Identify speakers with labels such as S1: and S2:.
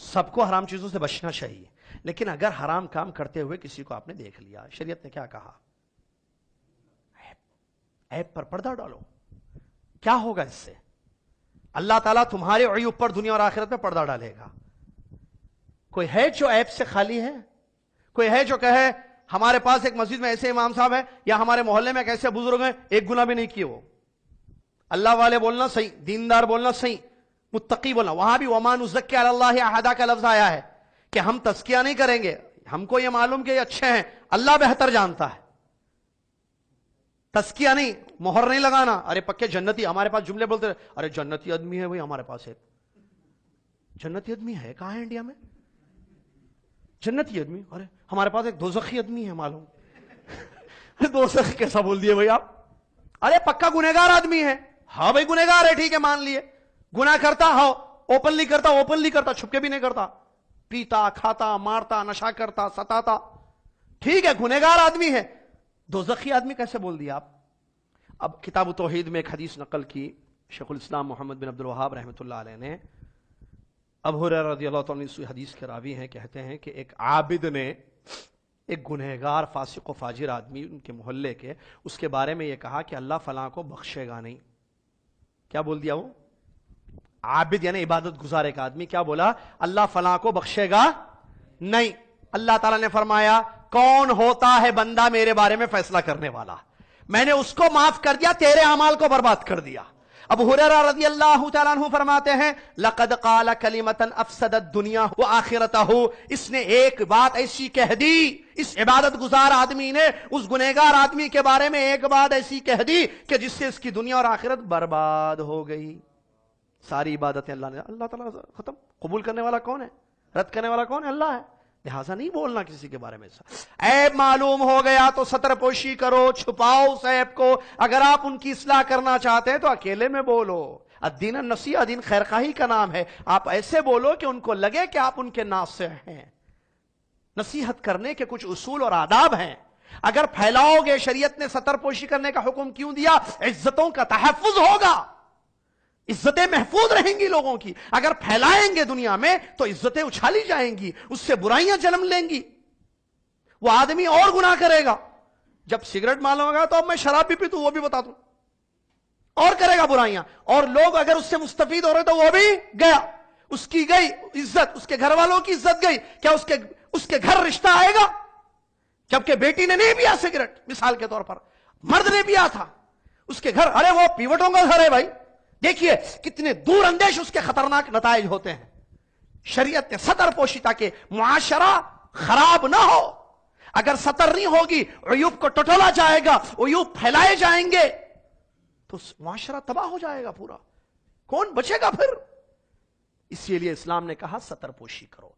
S1: سب کو حرام چیزوں سے بچنا چاہیے، لیکن اگر حرام کام کرتے ہوئے کسی کو آپ نے دیکھ لیا، شریعت نے کیا کہا؟ عیب پر پردہ ڈالو۔ کیا ہوگا اس سے؟ اللہ تعالیٰ تمہارے عیوب پر دنیا اور آخرت میں پردہ ڈالے گا۔ کوئی ہے جو عیب سے خالی ہے؟ کوئی ہے جو کہے ہمارے پاس ایک مسجد میں ایسے امام صاحب ہے یا ہمارے محلے میں ایک ایسے بزرگ ہیں ایک گناہ بھی نہیں کیے؟ وہ اللہ والے بولنا صحیح، دیندار بولنا صحیح، متقی بولنا۔ وہاں بھی وَمَا نُزَكِّي عَلَى اللَّهِ أَحَدًا کا لفظ آیا ہے کہ ہم تزکیہ نہیں کریں گے، ہم کو یہ معلوم کہ یہ اچھے ہیں، اللہ بہتر جانتا ہے۔ تزکیہ نہیں، مہر نہیں لگانا۔ ارے پکے جنتی، ہمارے پاس جملے بولتے رہے، ارے جنتی آدمی ہے بھائی ہمارے پاس ایک جنتی آدمی ہے کہاں ہے انڈیا میں؟ جنتی آدمی، ارے ہمارے پاس ایک دوزخی آدمی ہے معلوم۔ دوزخی کیسا بول دیے بھائی آپ؟ ارے پکا گنہگار آدمی ہے۔ ہاں بھائی گنہگار ہے، ٹھیک ہے مان لیے۔ گناہ کرتا ہو، اوپنلی کرتا، اوپنلی کرتا، چھپ کے بھی نہیں کرتا، پیتا کھاتا مارتا نشہ کرتا ستاتا، ٹھیک ہے گنہگار آدمی ہے۔ دوزخی آدمی کیسے بول دیا آپ؟ اب کتاب التوحید میں ایک حدیث نقل کی شیخ الاسلام محمد بن عبد الوہاب رحمۃ اللہ علیہ نے۔ ابو ہریرہ رضی اللہ تعالیٰ عنہ حدیث کے راوی ہیں، کہتے ہیں کہ ایک عابد نے ایک گنہگار فاسق و فاجر آدمی ان کے محلے کے، اس کے بارے میں یہ کہا کہ اللہ فلاں کو بخشے گا نہیں۔ کیا بول دیا وہ؟ عابد یعنی عبادت گزار ایک آدمی کیا بولا؟ اللہ فلاں کو بخشے گا نہیں۔ اللہ تعالیٰ نے فرمایا کون ہوتا ہے بندہ میرے بارے میں فیصلہ کرنے والا؟ میں نے اس کو معاف کر دیا، تیرے اعمال کو برباد کر دیا۔ ابو ہریرہ رضی اللہ تعالیٰ عنہ فرماتے ہیں لقد قال کلمۃ افسدت دنیا وآخرتہ، اس نے ایک بات ایسی کہہ دی، اس عبادت گزار آدمی نے اس گنہگار آدمی کے بارے میں ایک بات ایسی کہہ دی کہ جس سے اس کی دنیا اور آخرت برباد ہو گئی۔ ساری عبادتیں اللہ تعالیٰ ختم۔ قبول کرنے والا کون ہے؟ رد کرنے والا کون ہے؟ اللہ ہے۔ لہٰذا نہیں بولنا کسی کے بارے میں۔ عیب معلوم ہو گیا تو ستر پوشی کرو، چھپاؤ اس عیب کو۔ اگر آپ ان کی اصلاح کرنا چاہتے ہیں تو اکیلے میں بولو۔ الدین النصیحہ، دین خیرخواہی کا نام ہے۔ آپ ایسے بولو کہ ان کو لگے کہ آپ ان کے ناصح ہیں۔ نصیحت کرنے کے کچھ اصول اور آداب ہیں، اگر پھیلاؤ گے۔ شریعت نے ستر پوشی کرنے کا حکم کیوں دیا؟ عزتوں کا تحفظ ہوگا، عزتیں محفوظ رہیں گی لوگوں کی۔ اگر پھیلائیں گے دنیا میں تو عزتیں اچھالی جائیں گی، اس سے برائیاں جنم لیں گی، وہ آدمی اور گناہ کرے گا۔ جب سگریٹ معلوم ہوگا تو اب میں شراب بھی پیتوں وہ بھی بتا دوں، اور کرے گا برائیاں، اور لوگ اگر اس سے مستفید ہو رہے تو وہ بھی گیا، اس کی گئی عزت، اس کے گھر والوں کی عزت گئی۔ کیا اس کے گھر رشتہ آئے گا؟ جبکہ بیٹی نے نہیں پیا سگریٹ، مثال کے طور پر مرد نے پیا تھا، اس کے گھر، ارے وہ پیوٹوں کا گھر ہے بھائی، دیکھیے کتنے دور اندیش اس کے خطرناک نتائج ہوتے ہیں۔ شریعت نے ستر پوشی تاکہ معاشرہ خراب نہ ہو۔ اگر ستر نہیں ہوگی، عیوب کو ٹٹولا جائے گا، عیوب پھیلائے جائیں گے تو معاشرہ تباہ ہو جائے گا پورا، کون بچے گا پھر؟ اسی لیے اسلام نے کہا ستر پوشی کرو۔